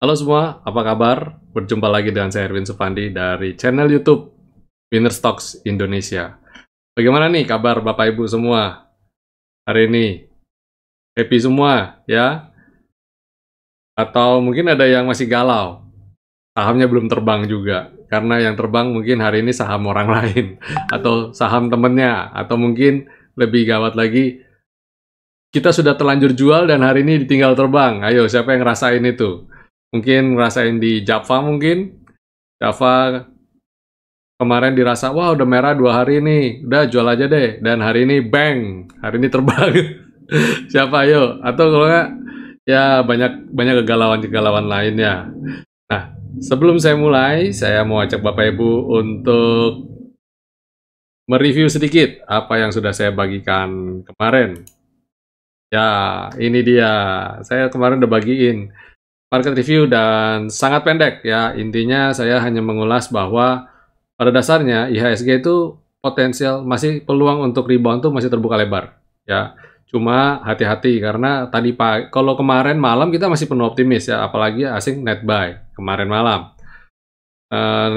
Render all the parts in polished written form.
Halo semua, apa kabar? Berjumpa lagi dengan saya Erwin Supandi dari channel YouTube Winner Stocks Indonesia. Bagaimana nih kabar Bapak Ibu semua hari ini? Happy semua ya? Atau mungkin ada yang masih galau, sahamnya belum terbang juga. Karena yang terbang mungkin hari ini saham orang lain, atau saham temennya, atau mungkin lebih gawat lagi, kita sudah terlanjur jual dan hari ini ditinggal terbang. Ayo, siapa yang ngerasain itu? Mungkin ngerasain di Java mungkin? Java kemarin dirasa, wah udah merah 2 hari nih, udah jual aja deh. Dan hari ini bang, hari ini terbang. Siapa ayo? Atau kalau nggak, ya banyak kegalauan-kegalauan lainnya. Nah, sebelum saya mulai, saya mau ajak Bapak Ibu untuk mereview sedikit apa yang sudah saya bagikan kemarin. Ya, ini dia. Saya kemarin udah bagiin market review dan sangat pendek ya. Intinya saya hanya mengulas bahwa pada dasarnya IHSG itu potensial masih peluang untuk rebound tuh masih terbuka lebar ya. Cuma hati-hati karena tadi kalau kemarin malam kita masih penuh optimis ya, apalagi asing net buy kemarin malam.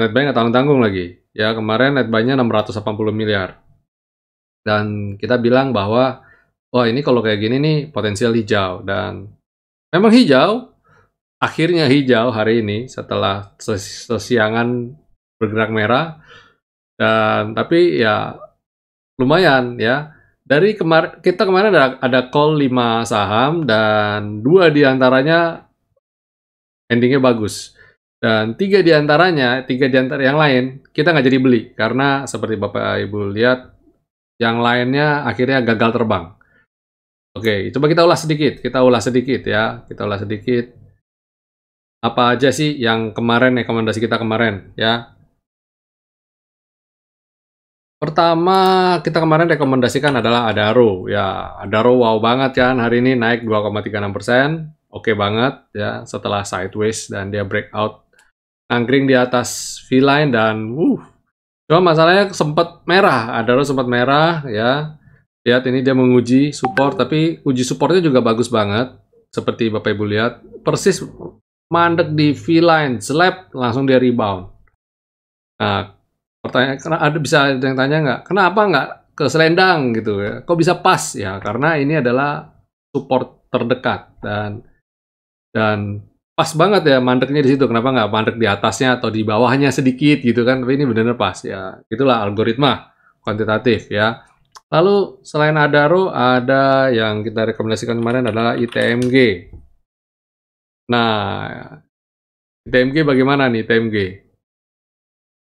Net buy nggak tanggung-tanggung lagi ya, kemarin net buy-nya 680 miliar. Dan kita bilang bahwa wah ini kalau kayak gini nih potensial hijau, dan memang hijau. Akhirnya hijau hari ini setelah sesiangan bergerak merah, dan tapi ya lumayan ya. Dari kita kemarin ada call 5 saham dan 2 diantaranya endingnya bagus. Dan 3 diantaranya, 3 diantara yang lain kita nggak jadi beli karena seperti Bapak Ibu lihat yang lainnya akhirnya gagal terbang. Oke, coba kita ulas sedikit ya, kita ulas sedikit. Apa aja sih yang kemarin rekomendasi kita kemarin ya? Pertama, kita kemarin rekomendasikan adalah Adaro. Ya, Adaro wow banget kan, hari ini naik 2,36%. Oke banget ya, setelah sideways dan dia breakout angkring di atas V-line dan cuma masalahnya sempat merah, Adaro sempat merah ya. Lihat ini dia menguji support, tapi uji supportnya juga bagus banget. Seperti Bapak Ibu lihat, persis mandek di V-line, slap langsung dia rebound. Nah, pertanyaan, bisa ada yang tanya nggak, kenapa nggak ke selendang gitu ya? Kok bisa pas ya? Karena ini adalah support terdekat dan pas banget ya mandeknya di situ. Kenapa nggak mandek di atasnya atau di bawahnya sedikit gitu kan? Tapi ini benar-benar pas ya. Itulah algoritma kuantitatif ya. Lalu selain Adaro, ada yang kita rekomendasikan kemarin adalah ITMG. Nah, ITMG bagaimana nih ITMG?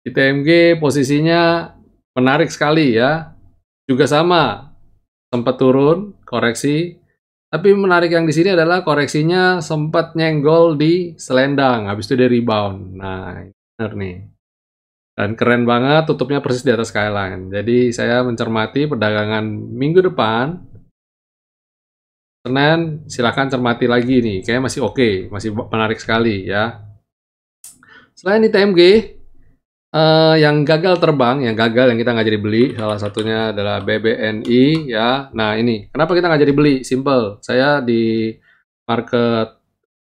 ITMG posisinya menarik sekali ya, juga sama, sempat turun, koreksi, tapi menarik yang di sini adalah koreksinya sempat nyenggol di selendang, habis itu dia rebound. Nah, benar nih. Dan keren banget, tutupnya persis di atas skyline. Jadi saya mencermati perdagangan minggu depan, Senin, silahkan cermati lagi nih, kayaknya masih oke, masih menarik sekali ya. Selain ITMG, yang gagal terbang, yang kita nggak jadi beli, salah satunya adalah BBNI ya. Nah ini, kenapa kita nggak jadi beli? Simple, saya di market,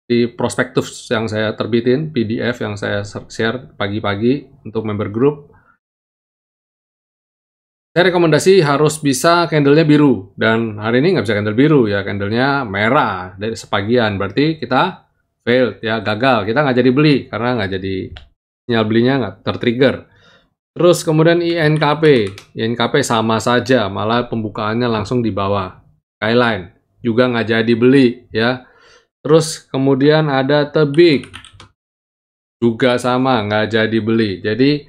di prospektus yang saya terbitin, PDF yang saya share pagi-pagi untuk member group, saya rekomendasi harus bisa candlenya biru, dan hari ini nggak bisa candle biru ya, candlenya merah dari sepagian, berarti kita failed ya, gagal, kita nggak jadi beli karena nggak jadi, sinyal belinya nggak tertrigger. Terus kemudian INKP sama saja, malah pembukaannya langsung di bawah skyline, juga nggak jadi beli ya. Terus kemudian ada Tebik, juga sama nggak jadi beli. Jadi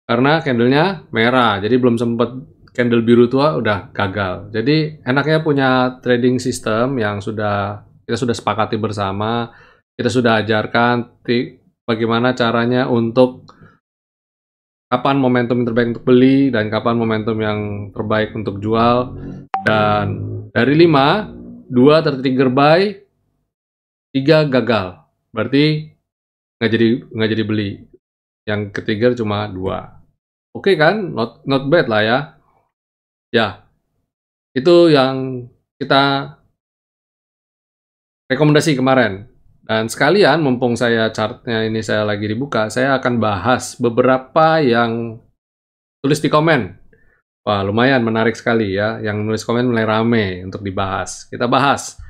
karena candlenya merah, jadi belum sempat candle biru tua udah gagal. Jadi enaknya punya trading system yang kita sudah sepakati bersama, kita sudah ajarkan bagaimana caranya untuk kapan momentum yang terbaik untuk beli dan kapan momentum yang terbaik untuk jual. Dan dari 5, 2 tertrigger buy, 3 gagal. Berarti nggak jadi beli. Yang ketiga cuma 2. Oke kan? Not bad lah ya. Ya, itu yang kita rekomendasi kemarin. Dan sekalian, mumpung saya chartnya ini saya lagi dibuka, saya akan bahas beberapa yang tulis di komen. Wah, lumayan menarik sekali ya. Yang nulis komen mulai rame untuk dibahas. Kita bahas.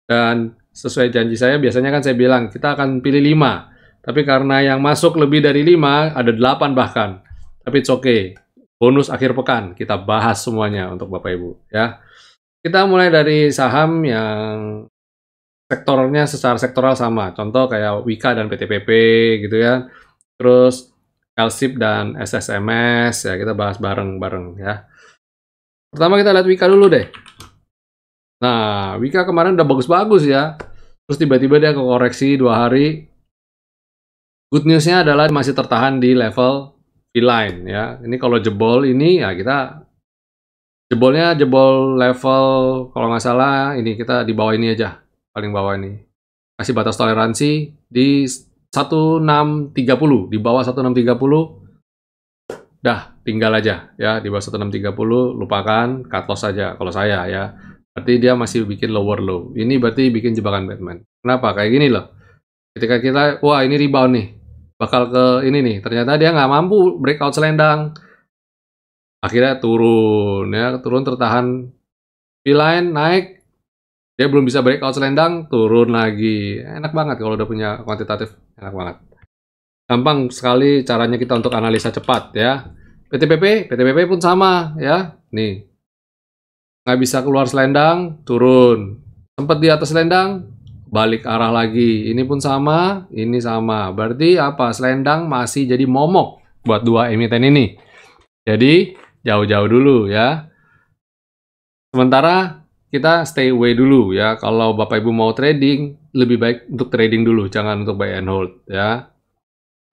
Dan sesuai janji saya, biasanya kan saya bilang, kita akan pilih 5. Tapi karena yang masuk lebih dari 5, ada 8 bahkan. Tapi it's okay. Bonus akhir pekan, kita bahas semuanya untuk Bapak Ibu. Ya. Kita mulai dari saham yang sektornya secara sektoral sama. Contoh kayak Wika dan PTPP gitu ya. Terus LSIP dan SSMS ya, kita bahas bareng-bareng ya. Pertama kita lihat Wika dulu deh. Nah, Wika kemarin udah bagus-bagus ya. Terus tiba-tiba dia koreksi 2 hari. Good news-nya adalah masih tertahan di level V-line ya. Ini kalau jebol ini ya kita jebolnya jebol level, kalau nggak salah ini kita di bawah ini aja. Paling bawah ini. Kasih batas toleransi di 1630. Di bawah 1630 dah tinggal aja ya, di bawah 1630 lupakan, cut loss saja kalau saya ya. Berarti dia masih bikin lower low. Ini berarti bikin jebakan Batman. Kenapa? Kayak gini loh. Ketika kita, wah ini rebound nih. Bakal ke ini nih. Ternyata dia nggak mampu breakout selendang. Akhirnya turun ya, turun tertahan V-line, naik. Dia belum bisa breakout selendang, turun lagi. Enak banget kalau udah punya kuantitatif. Enak banget. Gampang sekali caranya kita untuk analisa cepat ya. PTPP pun sama ya. Nih, nggak bisa keluar selendang, turun. Sempat di atas selendang, balik arah lagi. Ini pun sama, ini sama. Berarti apa? Selendang masih jadi momok buat 2 emiten ini. Jadi, jauh-jauh dulu ya. Sementara kita stay away dulu ya. Kalau Bapak Ibu mau trading, lebih baik untuk trading dulu, jangan untuk buy and hold ya.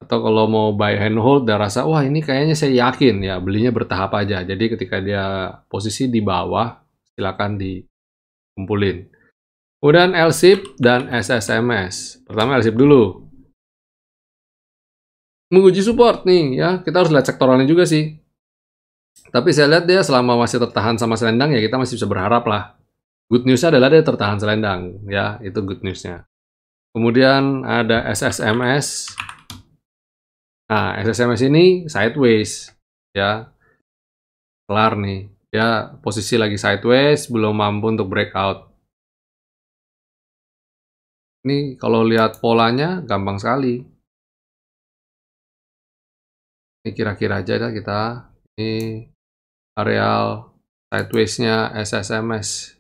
Atau kalau mau buy and hold, udah rasa, wah ini kayaknya saya yakin ya, belinya bertahap aja. Jadi ketika dia posisi di bawah, silakan dikumpulin. Kemudian LSIP dan SSMS. Pertama LSIP dulu. Menguji support nih ya, kita harus lihat sektoralnya juga sih. Tapi saya lihat dia selama masih tertahan sama selendang ya kita masih bisa berharap lah. Good news-nya adalah dia tertahan selendang ya, itu good news-nya. Kemudian ada SSMS. Nah, SSMS ini sideways ya. Kelar nih. Ya, posisi lagi sideways, belum mampu untuk breakout. Ini kalau lihat polanya gampang sekali. Ini kira-kira aja dah kita. Ini areal sideways-nya SSMS.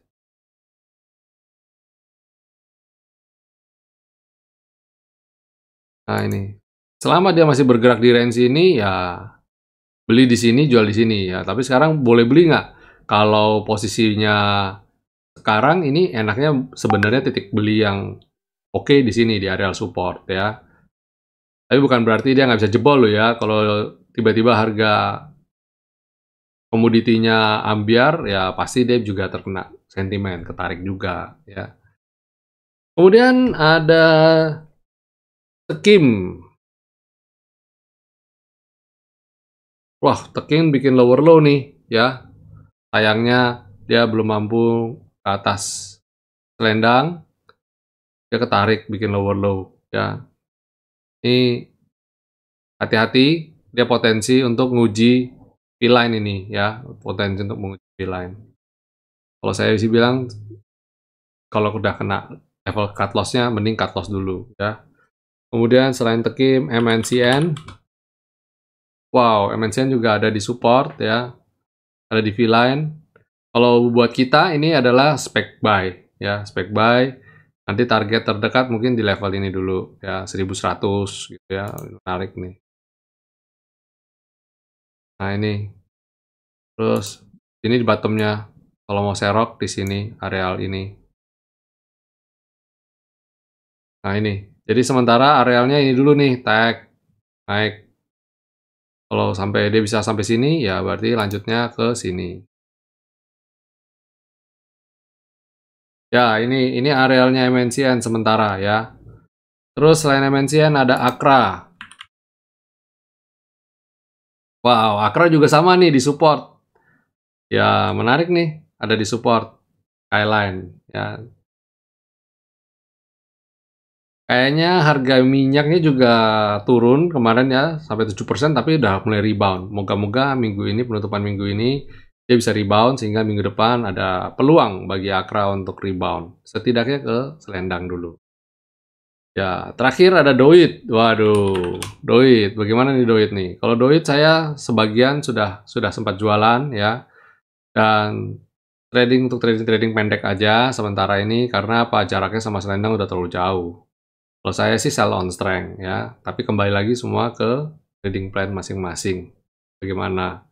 Nah, ini. Selama dia masih bergerak di range ini, ya beli di sini, jual di sini ya. Tapi sekarang boleh beli nggak? Kalau posisinya sekarang ini enaknya sebenarnya titik beli yang oke di sini, di areal support ya. Tapi bukan berarti dia nggak bisa jebol loh ya. Kalau tiba-tiba harga komoditinya ambiar, ya pasti dia juga terkena sentimen, ketarik juga ya. Kemudian ada Tekim. Wah, Tekim bikin lower low nih ya. Sayangnya dia belum mampu ke atas selendang. Dia ketarik bikin lower low ya. Ini hati-hati, dia potensi untuk nguji V-line ini ya, potensi untuk menguji V-line. Kalau saya sih bilang, kalau udah kena level cut loss-nya, mending cut loss dulu ya. Kemudian selain Tekim, MNCN. Wow, MNCN juga ada di support ya, ada di V-line. Kalau buat kita ini adalah spec buy ya, spec buy. Nanti target terdekat mungkin di level ini dulu ya, 1100 gitu ya, menarik nih. Nah ini, terus ini di bottomnya. Kalau mau serok di sini, areal ini. Nah ini, jadi sementara arealnya ini dulu nih, tag, naik. Kalau sampai dia bisa sampai sini, ya berarti lanjutnya ke sini. Ya, ini arealnya MNCN sementara ya. Terus selain MNCN ada Akra. Wow, Akra juga sama nih di support. Ya, menarik nih, ada di support. Skyline ya. Kayaknya harga minyaknya juga turun kemarin ya sampai 7%, tapi udah mulai rebound. Moga-moga minggu ini, penutupan minggu ini dia bisa rebound sehingga minggu depan ada peluang bagi Akra untuk rebound. Setidaknya ke selendang dulu. Ya, terakhir ada Doit. Waduh, Doit. Bagaimana nih Doit nih? Kalau Doit saya sebagian sudah sempat jualan ya. Dan untuk trading pendek aja sementara ini karena apa? Jaraknya sama selendang udah terlalu jauh. Kalau saya sih sell on strength ya, tapi kembali lagi semua ke trading plan masing-masing. Bagaimana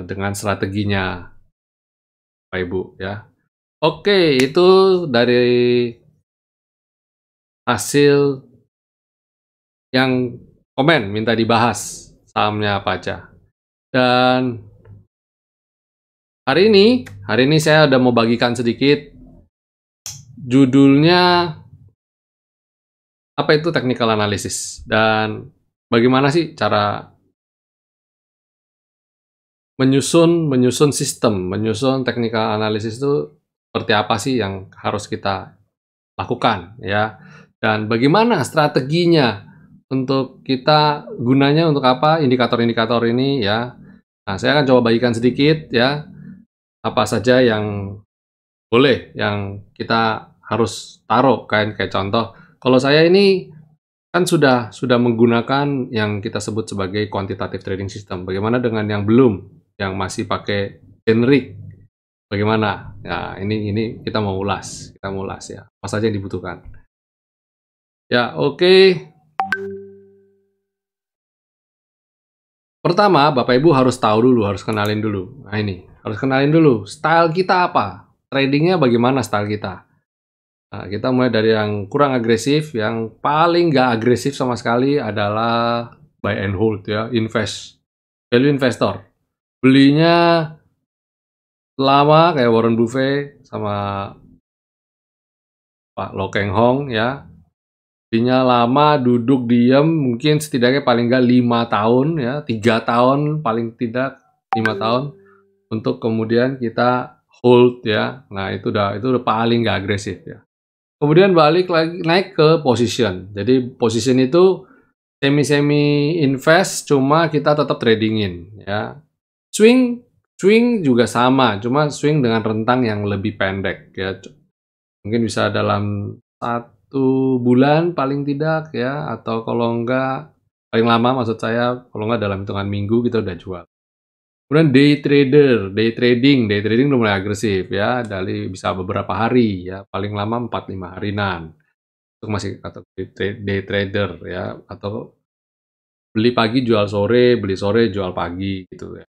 dengan strateginya, Pak Ibu ya. Oke, itu dari hasil yang komen minta dibahas sahamnya apa aja. Dan hari ini saya udah mau bagikan sedikit judulnya apa itu technical analysis dan bagaimana sih cara menyusun sistem, menyusun technical analysis itu seperti apa sih yang harus kita lakukan ya. Dan bagaimana strateginya untuk kita gunanya untuk apa indikator-indikator ini ya. Nah, saya akan coba bagikan sedikit ya apa saja yang boleh yang kita harus taruh kayak contoh. Kalau saya ini kan sudah menggunakan yang kita sebut sebagai quantitative trading system. Bagaimana dengan yang belum, yang masih pakai generic? Bagaimana? Ya, ini kita mau ulas ya. Apa saja yang dibutuhkan? Ya, oke. Pertama, Bapak Ibu harus tahu dulu, harus kenalin dulu. Nah, ini harus kenalin dulu style kita apa, tradingnya bagaimana style kita. Nah, kita mulai dari yang kurang agresif, yang paling nggak agresif sama sekali adalah buy and hold ya, value investor. Belinya lama kayak Warren Buffett sama Pak Lo Keng Hong ya. Belinya lama, duduk diam, mungkin setidaknya paling nggak 5 tahun ya, 3 tahun paling tidak 5 tahun untuk kemudian kita hold ya. Nah, itu udah paling nggak agresif ya. Kemudian balik lagi naik ke position. Jadi position itu semi invest, cuma kita tetap tradingin ya. Swing juga sama, cuma swing dengan rentang yang lebih pendek ya. Mungkin bisa dalam 1 bulan paling tidak ya, atau kalau enggak paling lama maksud saya kalau enggak dalam hitungan minggu kita udah jual. Kemudian day trading udah mulai agresif ya, dari bisa beberapa hari ya, paling lama 4-5 harian. Itu masih kategori day trader ya, atau beli pagi jual sore, beli sore jual pagi gitu ya.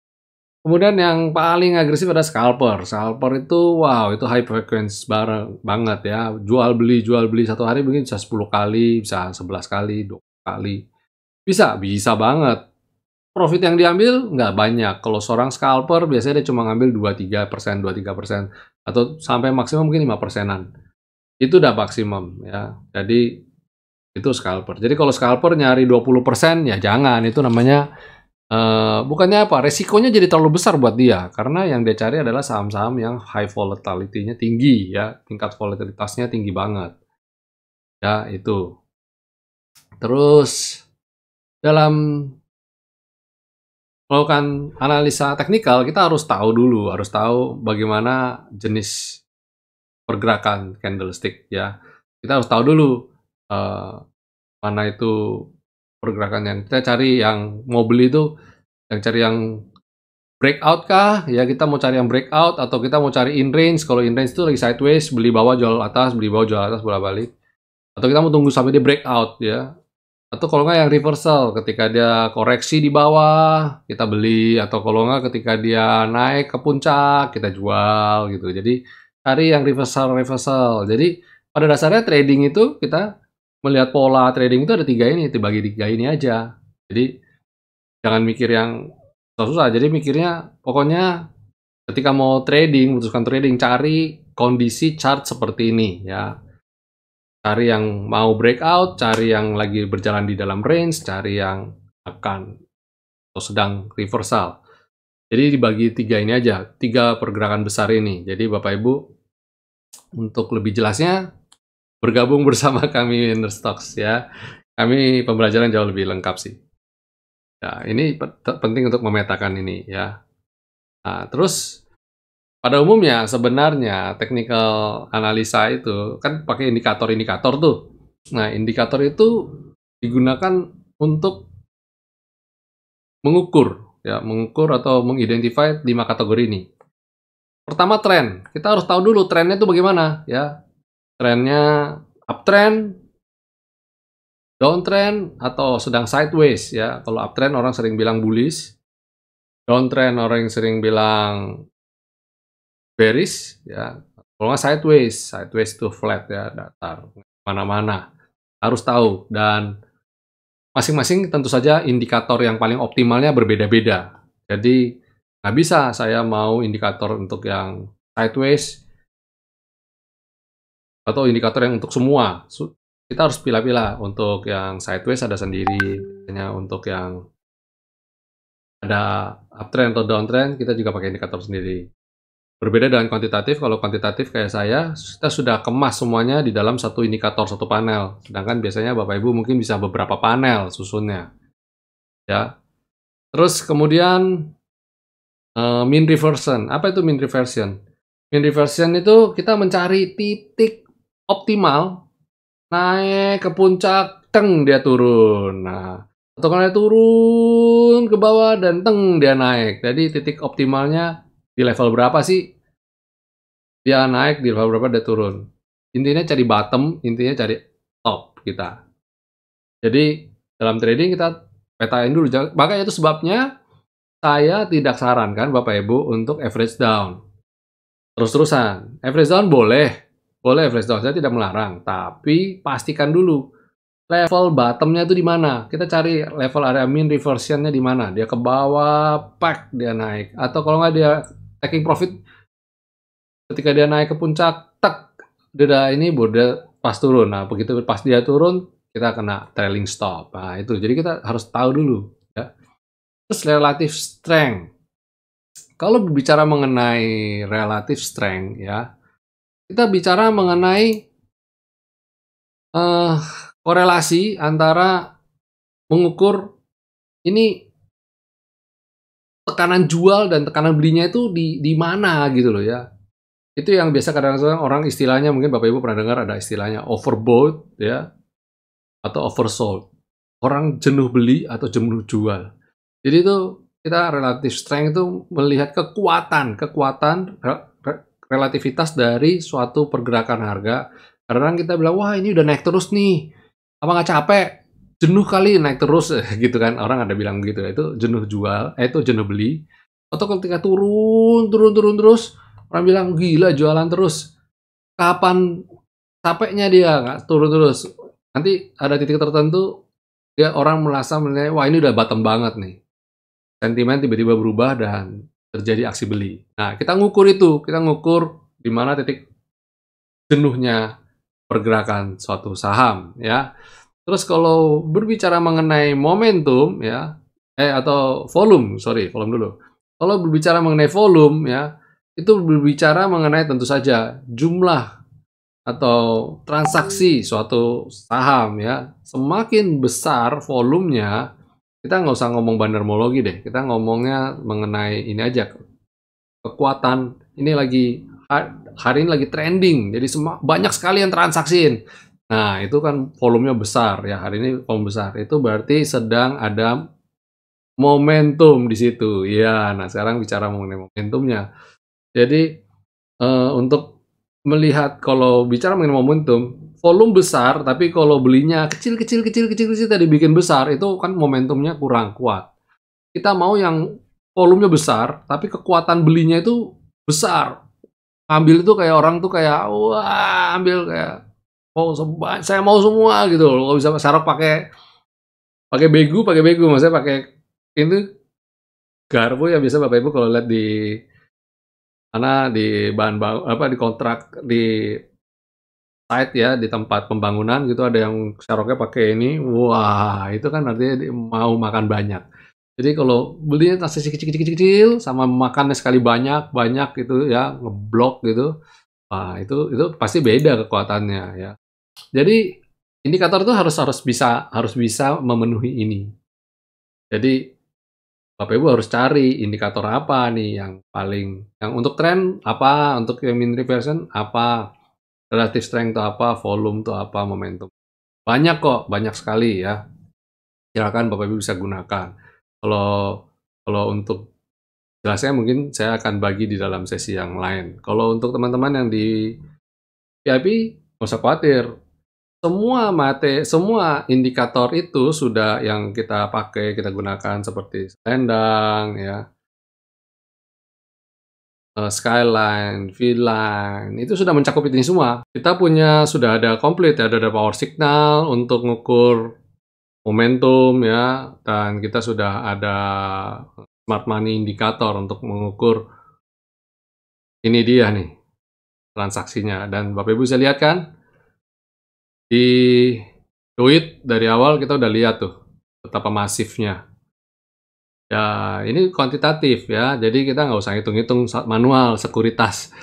Kemudian yang paling agresif ada scalper. Scalper itu wow, itu high frequency banget ya. Jual beli satu hari mungkin bisa 10 kali, bisa 11 kali, 20 kali. Bisa banget. Profit yang diambil nggak banyak. Kalau seorang scalper biasanya dia cuma ngambil 2-3%, atau sampai maksimum mungkin 5%-an. Itu udah maksimum ya. Jadi itu scalper. Jadi kalau scalper nyari 20% ya jangan. Itu namanya bukannya apa? Resikonya jadi terlalu besar buat dia karena yang dia cari adalah saham-saham yang high volatility-nya tinggi ya. Tingkat volatilitasnya tinggi banget. Ya, itu. Terus dalam melakukan analisa teknikal, kita harus tahu dulu, harus tahu bagaimana jenis pergerakan candlestick ya. Kita harus tahu dulu mana itu pergerakan yang kita cari, yang mau beli itu yang cari yang breakout kah? Ya kita mau cari yang breakout atau kita mau cari in range. Kalau in range itu lagi sideways, beli bawah jual atas, beli bawah jual atas bolak-balik. Atau kita mau tunggu sampai dia breakout ya. Atau kalau nggak yang reversal, ketika dia koreksi di bawah, kita beli. Atau kalau nggak ketika dia naik ke puncak, kita jual gitu. Jadi cari yang reversal. Jadi pada dasarnya trading itu kita melihat pola trading itu ada 3 ini, dibagi 3 ini aja. Jadi jangan mikir yang susah. Jadi mikirnya pokoknya ketika mau trading, memutuskan trading, cari kondisi chart seperti ini ya. Cari yang mau breakout, cari yang lagi berjalan di dalam range, cari yang akan atau sedang reversal. Jadi dibagi 3 ini aja, 3 pergerakan besar ini. Jadi Bapak Ibu untuk lebih jelasnya bergabung bersama kami Winnerstocks ya. Kami pembelajaran jauh lebih lengkap sih. Ya, ini penting untuk memetakan ini ya. Nah, terus pada umumnya sebenarnya technical analisa itu kan pakai indikator-indikator tuh. Nah, indikator itu digunakan untuk mengukur ya, mengukur atau mengidentify 5 kategori ini. Pertama tren, kita harus tahu dulu trennya itu bagaimana ya. Trennya uptrend, downtrend, atau sedang sideways ya. Kalau uptrend orang sering bilang bullish, downtrend orang yang sering bilang bearish ya. Kalau nggak sideways, sideways itu flat ya, datar, mana-mana. Harus tahu, dan masing-masing tentu saja indikator yang paling optimalnya berbeda-beda. Jadi nggak bisa saya mau indikator untuk yang sideways atau indikator yang untuk semua. Kita harus pilih-pilih. Untuk yang sideways ada sendiri, misalnya untuk yang ada uptrend atau downtrend kita juga pakai indikator sendiri. Berbeda dengan kuantitatif. Kalau kuantitatif kayak saya, kita sudah kemas semuanya di dalam satu indikator, satu panel. Sedangkan biasanya Bapak Ibu mungkin bisa beberapa panel susunnya. Ya. Terus kemudian mean reversion. Apa itu mean reversion? Mean reversion itu kita mencari titik optimal, naik ke puncak, teng dia turun. Nah, atau kalau dia turun ke bawah dan teng dia naik. Jadi titik optimalnya di level berapa sih? Dia naik, di level berapa dia turun. Intinya cari bottom, intinya cari top kita. Jadi dalam trading kita petain dulu. Makanya itu sebabnya saya tidak sarankan Bapak Ibu untuk average down. Terus-terusan. Average down boleh average down, saya tidak melarang. Tapi pastikan dulu level bottomnya itu di mana. Kita cari level area mean reversionnya di mana. Dia ke bawah, pack dia naik. Atau kalau nggak dia taking profit, ketika dia naik ke puncak, tek, dia ini udah pas turun. Nah, begitu pas dia turun, kita kena trailing stop. Nah, itu. Jadi kita harus tahu dulu. Ya. Terus relative strength. Kalau berbicara mengenai relative strength, ya, kita bicara mengenai korelasi antara mengukur ini tekanan jual dan tekanan belinya itu di mana gitu loh ya. Itu yang biasa kadang-kadang orang istilahnya, mungkin Bapak Ibu pernah dengar ada istilahnya overbought ya, atau oversold. Orang jenuh beli atau jenuh jual. Jadi itu kita relative strength itu melihat kekuatan relativitas dari suatu pergerakan harga. Kadang kita bilang, wah ini udah naik terus nih, apa nggak capek? Jenuh kali naik terus gitu kan, orang ada bilang gitu. Itu jenuh jual, itu jenuh beli. Atau ketika turun terus, orang bilang gila jualan terus. Kapan capeknya dia nggak turun terus? Nanti ada titik tertentu dia orang merasa menilai, wah ini udah bottom banget nih. Sentimen tiba-tiba berubah dan terjadi aksi beli. Nah, kita ngukur itu, kita ngukur di mana titik jenuhnya pergerakan suatu saham ya. Terus kalau berbicara mengenai momentum ya, atau volume, volume dulu. Kalau berbicara mengenai volume ya, itu berbicara mengenai tentu saja jumlah atau transaksi suatu saham ya. Semakin besar volumenya, kita nggak usah ngomong bandarmologi deh, kita ngomongnya mengenai ini aja, kekuatan. Ini lagi hari ini lagi trending, jadi banyak sekali yang transaksiin. Nah itu kan volumenya besar ya, hari ini volume besar, itu berarti sedang ada momentum di situ ya. Nah sekarang bicara mengenai momentumnya. Jadi untuk melihat, kalau bicara mengenai momentum, volume besar, tapi kalau belinya kecil tadi bikin besar, itu kan momentumnya kurang kuat. Kita mau yang volumenya besar, tapi kekuatan belinya itu besar. Ambil itu kayak orang tuh kayak, wah ambil kayak, saya mau semua gitu loh. Kalau bisa sarok pakai begu, maksudnya pakai itu garpu ya, biasa Bapak Ibu kalau lihat di mana di di kontrak di site ya, di tempat pembangunan gitu, ada yang saroknya pakai ini, wah itu kan artinya mau makan banyak. Jadi kalau belinya transaksi kecil sama makannya sekali banyak gitu ya, ngeblok gitu, wah itu pasti beda kekuatannya ya. Jadi indikator itu harus bisa memenuhi ini. Jadi Bapak Ibu harus cari indikator apa nih yang untuk tren apa, untuk yang mean reversion apa, relative strength itu apa, volume itu apa, momentum. Banyak kok, banyak sekali ya. Silakan Bapak Ibu bisa gunakan. Kalau kalau untuk jelasnya mungkin saya akan bagi di dalam sesi yang lain. Kalau untuk teman-teman yang di VIP, nggak usah khawatir. Semua indikator itu sudah yang kita pakai, kita gunakan seperti selendang, ya, skyline, V-line, itu sudah mencakup ini semua. Kita sudah ada komplit ya, ada power signal untuk mengukur momentum ya, dan kita sudah ada smart money indikator untuk mengukur ini dia nih transaksinya. Dan Bapak Ibu bisa lihat kan di duit dari awal kita udah lihat tuh betapa masifnya. Ya, ini kuantitatif ya, jadi kita nggak usah hitung-hitung manual, sekuritas.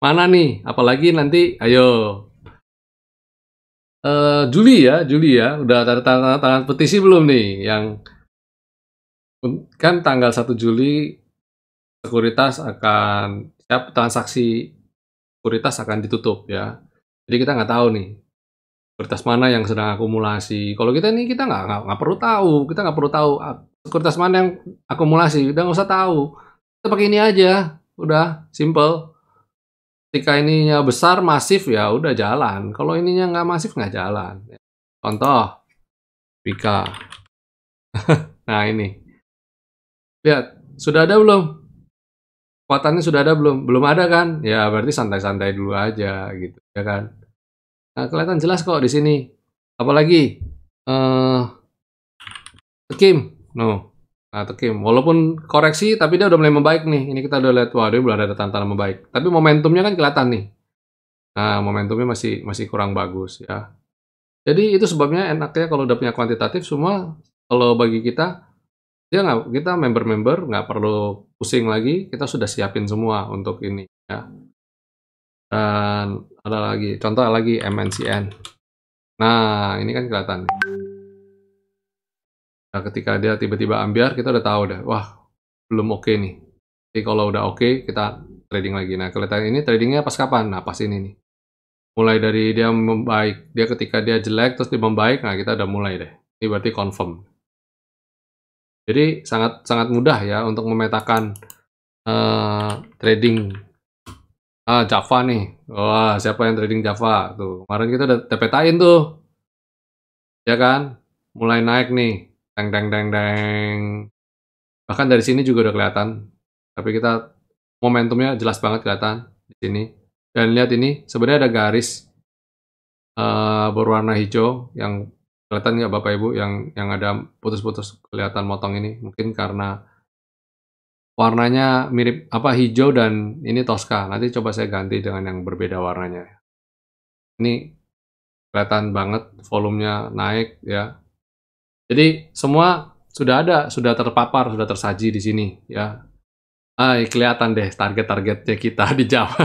Mana nih? Apalagi nanti, ayo. Juli ya, udah tanda tangan petisi belum nih? Yang kan tanggal 1 Juli sekuritas akan, transaksi sekuritas akan ditutup ya. Jadi kita nggak tahu nih, sekuritas mana yang sedang akumulasi. Kalau kita nih, kita nggak perlu tahu, kita nggak perlu tahu sekuritas mana yang akumulasi, udah nggak usah tahu. Kita pakai ini aja, udah simple. Ketika ininya besar, masif, ya udah jalan. Kalau ininya nggak masif, nggak jalan. Contoh, Wika. Nah ini, lihat, sudah ada belum? Kekuatannya sudah ada belum? Belum ada kan? Ya berarti santai-santai dulu aja gitu, ya kan? Nah, kelihatan jelas kok di sini. Apalagi Tekim, no. Nah, Tekim, walaupun koreksi, tapi dia udah mulai membaik nih. Ini kita udah lihat, wah dia udah ada tanda-tanda membaik. Tapi momentumnya kan kelihatan nih. Nah, momentumnya masih kurang bagus ya. Jadi itu sebabnya enaknya kalau udah punya kuantitatif semua, kalau bagi kita, kita member-member nggak perlu pusing lagi, kita sudah siapin semua untuk ini ya. Dan ada lagi, contoh lagi MNCN. Nah, ini kan kelihatan. Nah, ketika dia tiba-tiba ambiar, kita udah tahu deh, wah, belum oke nih. Jadi kalau udah oke, kita trading lagi. Nah, kelihatan ini tradingnya pas kapan? Nah, pas ini nih. Mulai dari dia membaik, ketika dia jelek, terus dia membaik, nah kita udah mulai deh. Ini berarti confirm. Jadi sangat sangat mudah ya untuk memetakan trading Java nih. Wah, siapa yang trading Java? Tuh, kemarin kita udah petain tuh. Ya kan? Mulai naik nih. Deng deng deng deng. Bahkan dari sini juga udah kelihatan. Tapi kita momentumnya jelas banget kelihatan di sini. Dan lihat ini, sebenarnya ada garis berwarna hijau yang kelihatan nggak Bapak Ibu, yang ada putus-putus kelihatan motong ini. Mungkin karena warnanya mirip hijau dan ini Tosca. Nanti coba saya ganti dengan yang berbeda warnanya. Ini kelihatan banget volumenya naik ya. Jadi semua sudah terpapar, sudah tersaji di sini ya. Kelihatan deh target-targetnya kita di Java.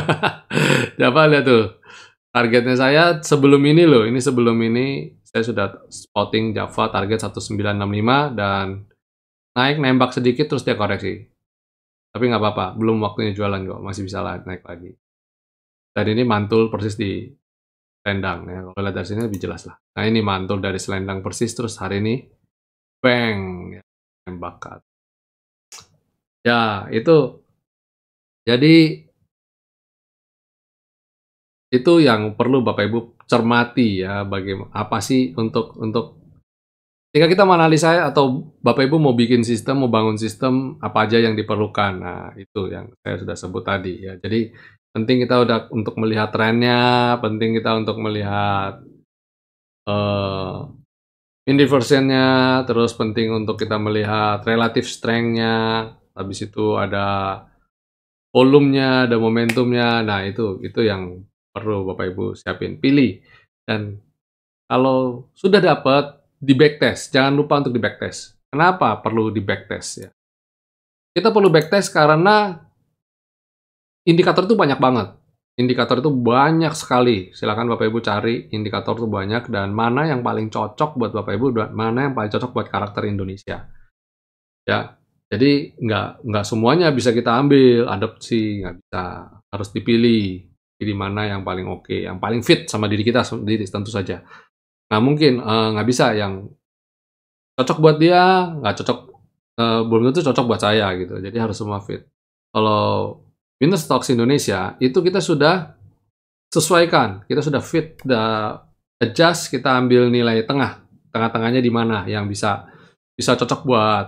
Java lihat tuh. Targetnya saya sebelum ini loh. Ini sebelum ini saya sudah spotting Java target 1965 dan naik nembak sedikit terus dia koreksi. Tapi nggak apa-apa, belum waktunya jualan kok, masih bisa naik lagi. Dan ini mantul persis di selendang ya. Kalau lihat dari sini lebih jelas lah. Nah ini mantul dari selendang persis terus hari ini bang ya, nembak ke atas. Ya itu jadi itu yang perlu Bapak Ibu cermati ya, bagaimana apa sih untuk ketika kita menganalisa atau Bapak Ibu mau bikin sistem, mau bangun sistem, apa aja yang diperlukan. Nah, itu yang saya sudah sebut tadi ya. Jadi penting kita udah untuk melihat trennya, penting kita untuk melihat mean reversion-nya, terus penting untuk kita melihat relative strength-nya, habis itu ada volumenya, ada momentumnya. Nah, itu yang perlu Bapak Ibu siapin. Pilih. Dan kalau sudah dapat, di backtest. Jangan lupa untuk di backtest. Kenapa perlu di backtest ya? Kita perlu backtest karena indikator itu banyak banget. indikator itu banyak sekali. Silakan Bapak Ibu cari indikator itu banyak, dan mana yang paling cocok buat Bapak Ibu dan mana yang paling cocok buat karakter Indonesia. Ya, jadi nggak semuanya bisa kita ambil, adopsi, nggak bisa. Harus dipilih, pilih mana yang paling oke, yang paling fit sama diri kita sendiri tentu saja. Nah mungkin nggak bisa yang cocok buat dia, nggak cocok, belum tentu cocok buat saya gitu. Jadi harus semua fit. Kalau Winner Stocks Indonesia itu kita sudah sesuaikan, kita sudah fit, adjust, kita ambil nilai tengah-tengahnya di mana yang bisa cocok buat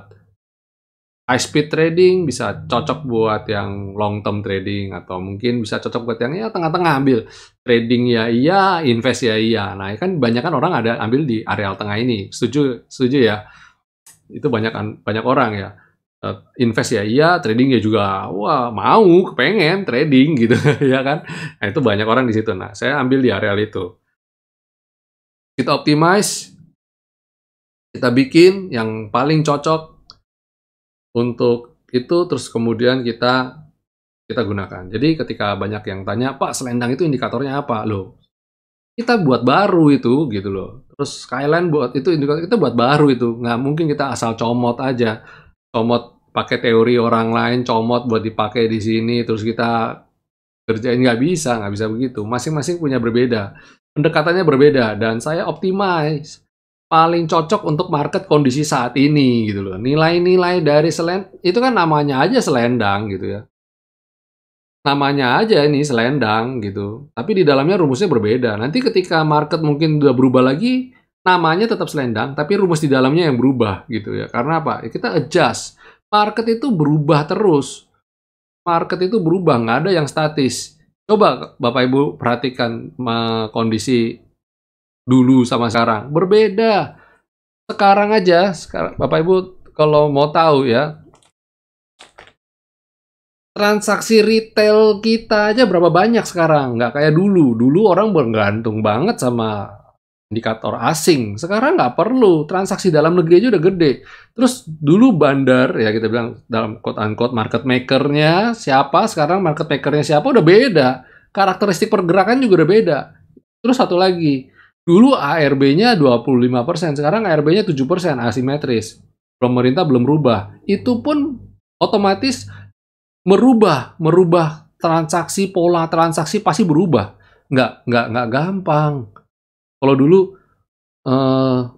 high speed trading, bisa cocok buat yang long term trading, atau mungkin bisa cocok buat yang ya tengah-tengah, ambil trading ya iya, invest ya iya. Nah kan banyak kan orang ada ambil di areal tengah ini, setuju ya? Itu banyak orang ya. Invest ya iya, trading ya juga, wah mau, kepengen trading gitu ya kan. Nah itu banyak orang di situ. Nah saya ambil di areal itu. Kita optimize, kita bikin yang paling cocok untuk itu, terus kemudian kita gunakan. Jadi ketika banyak yang tanya, Pak selendang itu indikatornya apa? Loh, kita buat baru itu gitu loh. Terus Skyline buat itu indikator, kita buat baru itu. Nggak mungkin kita asal comot aja. Comot pakai teori orang lain, comot buat dipakai di sini, terus kita kerjain. Nggak bisa begitu. Masing-masing punya berbeda. Pendekatannya berbeda, dan saya optimize paling cocok untuk market kondisi saat ini gitu loh. Nilai-nilai dari itu kan namanya aja selendang gitu ya. Namanya aja ini selendang gitu. Tapi di dalamnya rumusnya berbeda. Nanti ketika market mungkin udah berubah lagi, namanya tetap selendang, tapi rumus di dalamnya yang berubah gitu ya. Karena apa? Kita adjust. Market itu berubah terus. Market itu berubah, nggak ada yang statis. Coba Bapak Ibu perhatikan kondisi dulu sama sekarang. Berbeda. Sekarang aja, Bapak Ibu kalau mau tahu ya, transaksi retail kita aja berapa banyak sekarang. Nggak kayak dulu. Dulu orang bergantung banget sama indikator asing. Sekarang nggak perlu. Transaksi dalam negeri aja udah gede. Terus dulu bandar, ya kita bilang dalam quote-unquote market maker-nya siapa, sekarang market maker-nya siapa udah beda. Karakteristik pergerakan juga udah beda. Terus satu lagi, dulu ARB-nya 25%, sekarang ARB-nya 7%, asimetris. Pemerintah belum rubah. Itu pun otomatis merubah transaksi, pola transaksi pasti berubah. Nggak gampang. Kalau dulu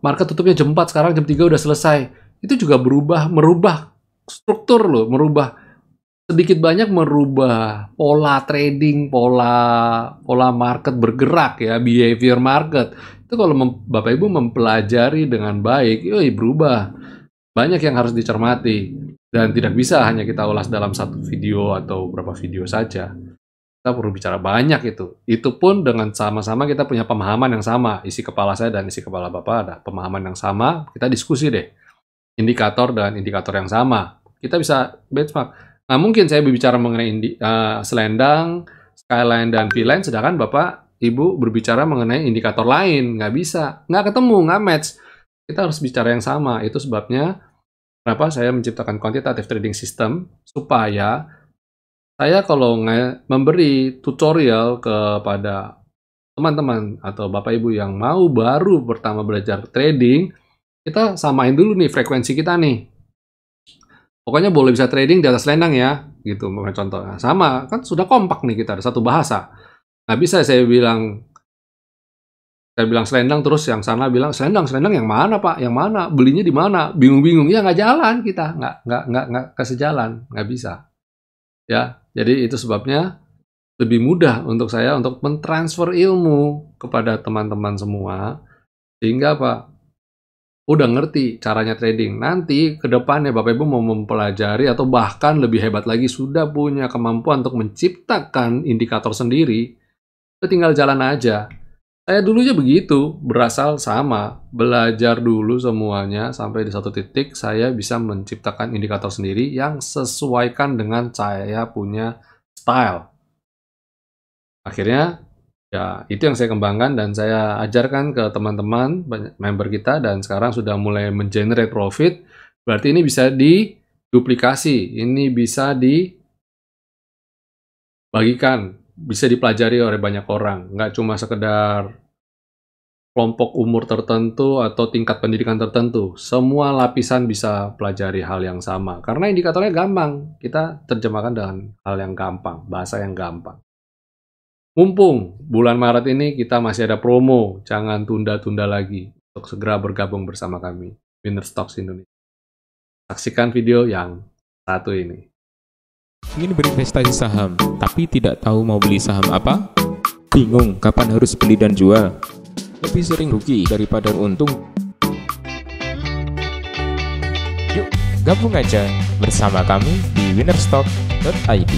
market tutupnya jam 4, sekarang jam 3 udah selesai. Itu juga merubah struktur loh, sedikit banyak merubah pola trading, pola market bergerak ya, behavior market. Itu kalau Bapak Ibu mempelajari dengan baik, berubah. Banyak yang harus dicermati, dan tidak bisa hanya kita ulas dalam satu video atau beberapa video saja. Kita perlu bicara banyak itu. Itu pun dengan sama-sama kita punya pemahaman yang sama. Isi kepala saya dan isi kepala Bapak ada pemahaman yang sama, kita diskusi deh. Indikator dan indikator yang sama. Kita bisa benchmark. Nah, mungkin saya berbicara mengenai selendang, Skyline, dan V-Line, sedangkan Bapak, Ibu berbicara mengenai indikator lain. Nggak bisa. Nggak ketemu, nggak match. Kita harus bicara yang sama. Itu sebabnya kenapa saya menciptakan quantitative trading system, supaya saya kalau memberi tutorial kepada teman-teman atau Bapak Ibu yang mau baru pertama belajar trading, kita samain dulu nih frekuensi kita nih. Pokoknya boleh bisa trading di atas selendang ya, gitu contohnya. Sama, kan sudah kompak nih kita, ada satu bahasa. Nggak bisa saya bilang selendang, terus yang sana bilang selendang yang mana Pak? Yang mana? Belinya di mana? Bingung-bingung. Ya nggak jalan kita, nggak kasih jalan, nggak bisa. Ya, jadi itu sebabnya lebih mudah untuk saya untuk mentransfer ilmu kepada teman-teman semua, sehingga Pak, udah ngerti caranya trading. Nanti ke depannya Bapak Ibu mau mempelajari atau bahkan lebih hebat lagi sudah punya kemampuan untuk menciptakan indikator sendiri, tinggal jalan aja. Saya dulunya begitu, berasal sama, belajar dulu semuanya sampai di satu titik saya bisa menciptakan indikator sendiri yang sesuaikan dengan saya punya style. Akhirnya ya, itu yang saya kembangkan dan saya ajarkan ke teman-teman member kita, dan sekarang sudah mulai mengenerate profit. Berarti ini bisa diduplikasi, ini bisa dibagikan bisa dipelajari oleh banyak orang, nggak cuma sekedar kelompok umur tertentu atau tingkat pendidikan tertentu. Semua lapisan bisa pelajari hal yang sama, karena indikatornya gampang. Kita terjemahkan dengan hal yang gampang, bahasa yang gampang. Mumpung bulan Maret ini kita masih ada promo, jangan tunda-tunda lagi untuk segera bergabung bersama kami, Winnerstocks Indonesia. Saksikan video yang satu ini. Ingin berinvestasi saham, tapi tidak tahu mau beli saham apa? Bingung kapan harus beli dan jual? Lebih sering rugi daripada untung? Yuk, gabung aja bersama kami di winnerstock.id.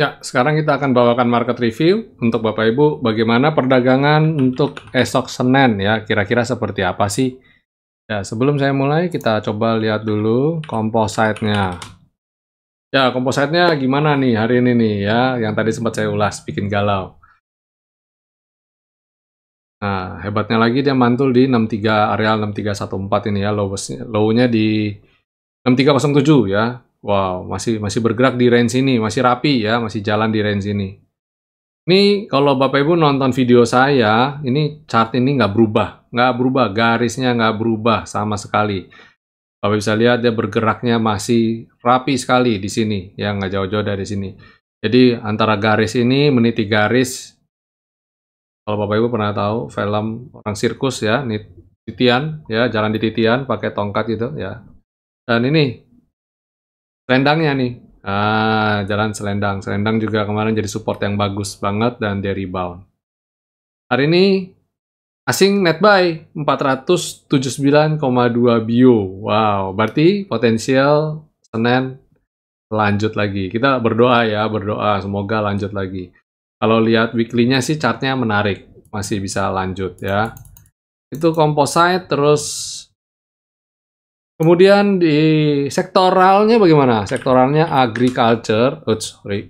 Ya, sekarang kita akan bawakan market review untuk Bapak Ibu bagaimana perdagangan untuk esok Senin ya, kira-kira seperti apa sih? Ya, sebelum saya mulai, kita coba lihat dulu composite-nya. Ya, composite-nya gimana nih hari ini nih ya, yang tadi sempat saya ulas, bikin galau. Nah, hebatnya lagi dia mantul di 63, areal 6314 ini ya, low-nya di 6307 ya. Wow, masih bergerak di range ini, masih rapi ya, masih jalan di range ini. Ini kalau Bapak Ibu nonton video saya, ini chart ini nggak berubah, garisnya nggak berubah sama sekali. Bapak bisa lihat dia bergeraknya masih rapi sekali di sini, ya nggak jauh-jauh dari sini. Jadi antara garis ini meniti garis, kalau Bapak Ibu pernah tahu film orang sirkus ya, ini titian ya, jalan di titian pakai tongkat gitu ya. Dan ini selendangnya nih. Jalan selendang. Selendang juga kemarin jadi support yang bagus banget dan dia rebound. Hari ini asing net buy 479,2 bio. Wow, berarti potensial Senin lanjut lagi. Kita berdoa ya, berdoa semoga lanjut lagi. Kalau lihat weekly-nya sih chartnya menarik, masih bisa lanjut ya. Itu composite, terus kemudian di sektoralnya bagaimana? Sektoralnya agriculture, sorry.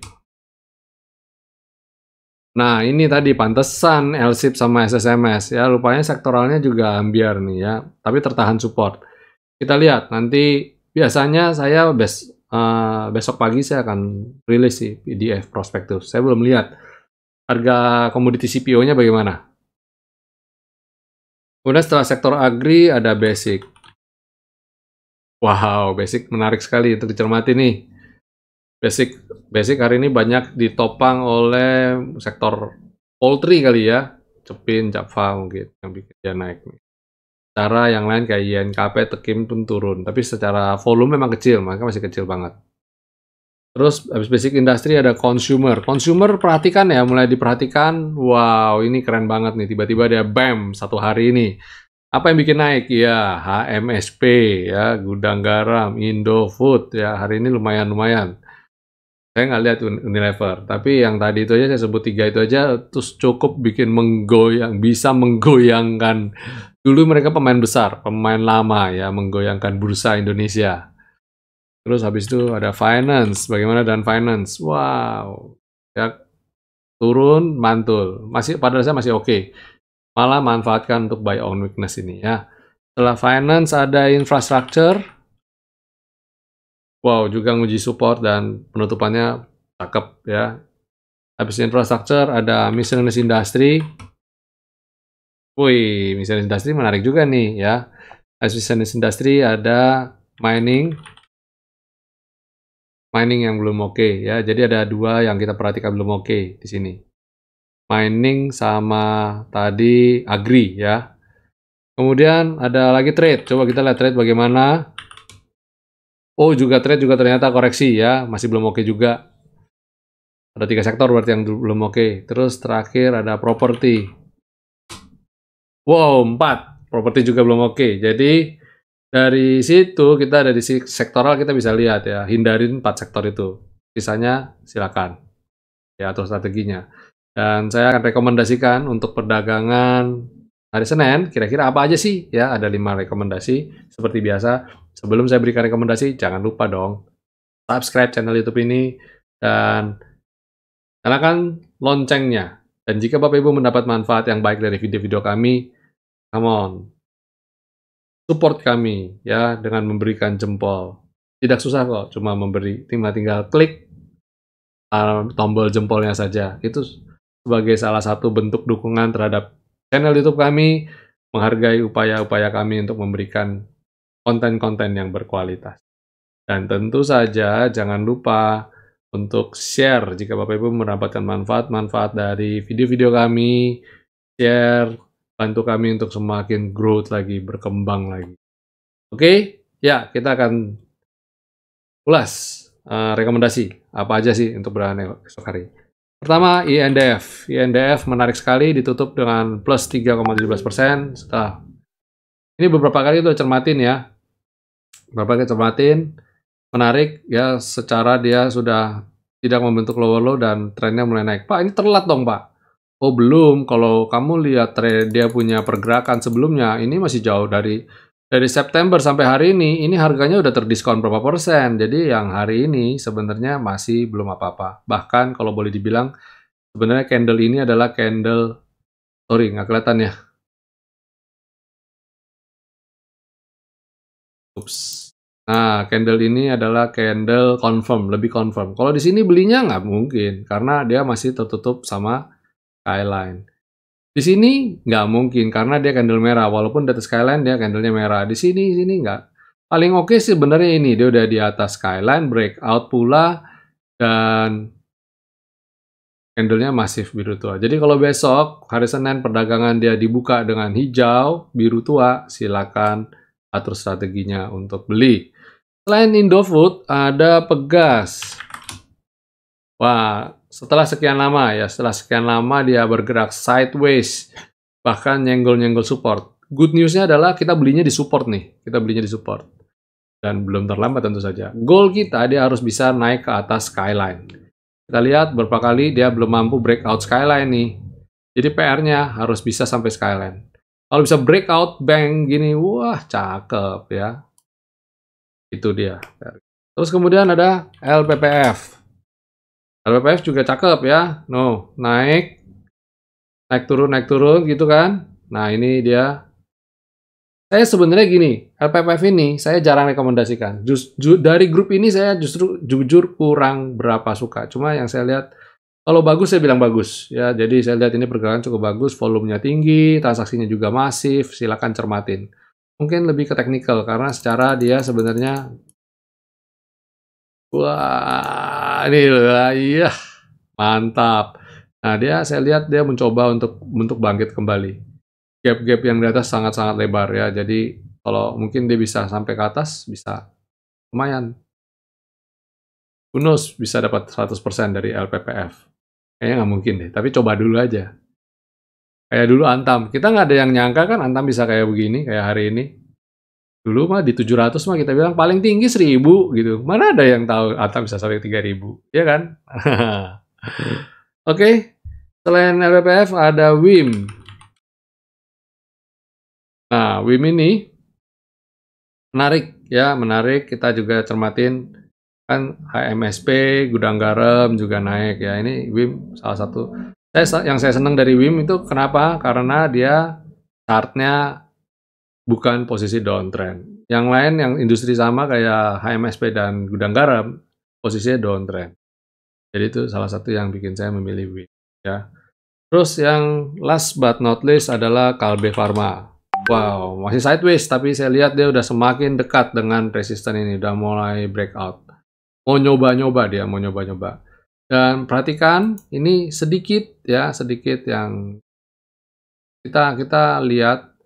Nah, ini tadi pantesan LSIP sama SSMS ya, rupanya sektoralnya juga ambiar nih ya, tapi tertahan support. Kita lihat nanti biasanya saya besok pagi saya akan rilis sih PDF prospektus. Saya belum lihat harga komoditi CPO-nya bagaimana. Kemudian setelah sektor agri ada basic. Wow, basic menarik sekali untuk dicermati nih. Basic hari ini banyak ditopang oleh sektor poultry kali ya, Cepin, Japfa mungkin yang bikin dia naik nih. Cara yang lain kayak INKP, Tekim pun turun, tapi secara volume memang kecil, maka masih kecil banget. Terus habis basic industri ada consumer. Consumer perhatikan ya, mulai diperhatikan. Wow, ini keren banget nih. Tiba-tiba dia bam satu hari ini. Apa yang bikin naik? Ya, HMSP ya, Gudang Garam, Indofood ya. Hari ini lumayan. Saya nggak lihat Unilever, tapi yang tadi itu aja saya sebut 3 itu aja terus cukup bikin bisa menggoyangkan. Dulu mereka pemain besar, pemain lama ya, menggoyangkan bursa Indonesia. Terus habis itu ada finance, bagaimana dan finance? Wow, ya turun, mantul, padahal saya masih oke. Malah manfaatkan untuk buy on weakness ini ya. Setelah finance ada infrastructure. Wow, juga nguji support dan penutupannya cakep ya. Habis infrastructure ada miscellaneous industry. Wih, miscellaneous industry menarik juga nih ya. Habis miscellaneous industry ada mining. Mining yang belum oke ya. Jadi ada dua yang kita perhatikan belum oke di sini. Mining sama tadi agri ya. Kemudian ada lagi trade. Coba kita lihat trade bagaimana. Oh, trade juga ternyata koreksi ya, masih belum oke juga. Ada 3 sektor berarti yang belum oke. Terus terakhir ada properti. Wow, 4. Properti juga belum oke. Jadi dari situ kita ada di sektoral kita bisa lihat ya, hindarin 4 sektor itu. Sisanya silakan. Ya, atur strateginya. Dan saya akan rekomendasikan untuk perdagangan hari Senin, kira-kira apa aja sih? Ya, ada 5 rekomendasi. Seperti biasa, sebelum saya berikan rekomendasi, jangan lupa dong subscribe channel YouTube ini dan nyalakan loncengnya. Dan jika Bapak Ibu mendapat manfaat yang baik dari video-video kami, come on, support kami ya dengan memberikan jempol. Tidak susah kok, cuma memberi, tinggal klik tombol jempolnya saja. Itu sebagai salah satu bentuk dukungan terhadap channel YouTube kami, menghargai upaya-upaya kami untuk memberikan konten-konten yang berkualitas. Dan tentu saja jangan lupa untuk share jika Bapak Ibu mendapatkan manfaat-manfaat dari video-video kami, share, bantu kami untuk semakin growth lagi, berkembang lagi. Oke, ya kita akan ulas rekomendasi apa aja sih untuk berani esok hari. Pertama, INDF. INDF menarik sekali, ditutup dengan plus 3,17%. Setelah ini beberapa kali udah cermatin ya, beberapa kali cermatin, menarik ya, secara dia sudah tidak membentuk lower low dan trennya mulai naik. Pak, ini telat dong Pak. Oh belum, kalau kamu lihat tren dia punya pergerakan sebelumnya, ini masih jauh dari September sampai hari ini harganya udah terdiskon berapa persen. Jadi yang hari ini sebenarnya masih belum apa-apa. Bahkan kalau boleh dibilang, sebenarnya candle ini adalah candle, sorry nggak kelihatan ya. Ups. Nah, candle ini adalah candle confirm, lebih confirm. Kalau di sini belinya nggak mungkin, karena dia masih tertutup sama skyline. Di sini nggak mungkin, karena dia candle merah. Walaupun di atas skyline dia candlenya merah. Di sini nggak. Paling oke sih sebenarnya ini, dia udah di atas skyline, breakout pula, dan candlenya masif biru tua. Jadi kalau besok, hari Senin, perdagangan dia dibuka dengan hijau, biru tua, silakan atur strateginya untuk beli. Selain Indofood, ada Pegas. Wah, setelah sekian lama dia bergerak sideways, bahkan nyenggol-nyenggol support. Good news-nya adalah kita belinya di support nih, dan belum terlambat tentu saja. Goal kita dia harus bisa naik ke atas skyline. Kita lihat beberapa kali dia belum mampu breakout skyline nih, jadi PR-nya harus bisa sampai skyline. Kalau bisa breakout bank gini, wah cakep ya. Itu dia. Terus kemudian ada LPPF. LPPF juga cakep ya. No, naik turun gitu kan. Nah, ini dia. Saya sebenarnya gini, LPPF ini saya jarang rekomendasikan. Dari grup ini saya justru jujur kurang berapa suka. Cuma yang saya lihat, kalau bagus saya bilang bagus. Ya, jadi saya lihat ini pergerakan cukup bagus, volumenya tinggi, transaksinya juga masif, silakan cermatin. Mungkin lebih ke teknikal, karena secara dia sebenarnya, wah, ini iya, mantap. Nah, saya lihat dia mencoba untuk bangkit kembali. Gap-gap yang di atas sangat-sangat lebar ya. Jadi kalau mungkin dia bisa sampai ke atas, bisa lumayan. Bonus bisa dapat 100% dari LPPF. Kayaknya nggak mungkin deh, tapi coba dulu aja. Kayak dulu Antam. Kita nggak ada yang nyangka kan Antam bisa kayak begini, kayak hari ini. Dulu mah di 700 mah kita bilang paling tinggi 1000 gitu. Mana ada yang tahu Antam bisa sampai 3000, ya kan? Oke, selain LPPF ada WIM. Nah, WIM ini menarik ya, menarik. Kita juga cermatin kan HMSP, gudang garam juga naik ya. Ini WIM salah satu. Yang saya senang dari WIM itu kenapa? Karena dia chartnya bukan posisi downtrend. Yang lain yang industri sama kayak HMSP dan gudang garam, posisinya downtrend. Jadi itu salah satu yang bikin saya memilih WIM ya. Terus yang last but not least adalah Kalbe Pharma. Wow, masih sideways, tapi saya lihat dia udah semakin dekat dengan resisten ini, udah mulai breakout. Mau nyoba-nyoba dia, mau nyoba-nyoba. Dan perhatikan, ini sedikit yang kita lihat,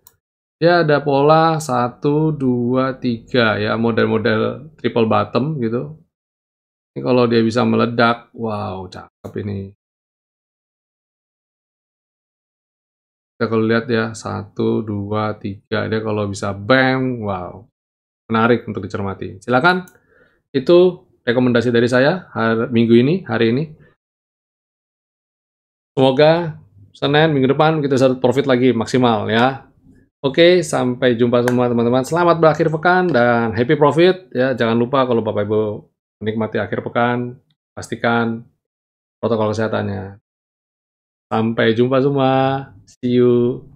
dia ada pola 1, 2, 3 ya, model-model triple bottom gitu. Ini kalau dia bisa meledak, wow, cakep ini. Kita kalau lihat ya, 1, 2, 3, dia kalau bisa bang, wow, menarik untuk dicermati. Silakan, itu rekomendasi dari saya hari ini. Semoga Senin minggu depan kita bisa profit lagi maksimal ya. Oke, sampai jumpa semua teman-teman. Selamat berakhir pekan dan happy profit ya. Jangan lupa kalau Bapak Ibu menikmati akhir pekan, pastikan protokol kesehatannya. Sampai jumpa semua. See you.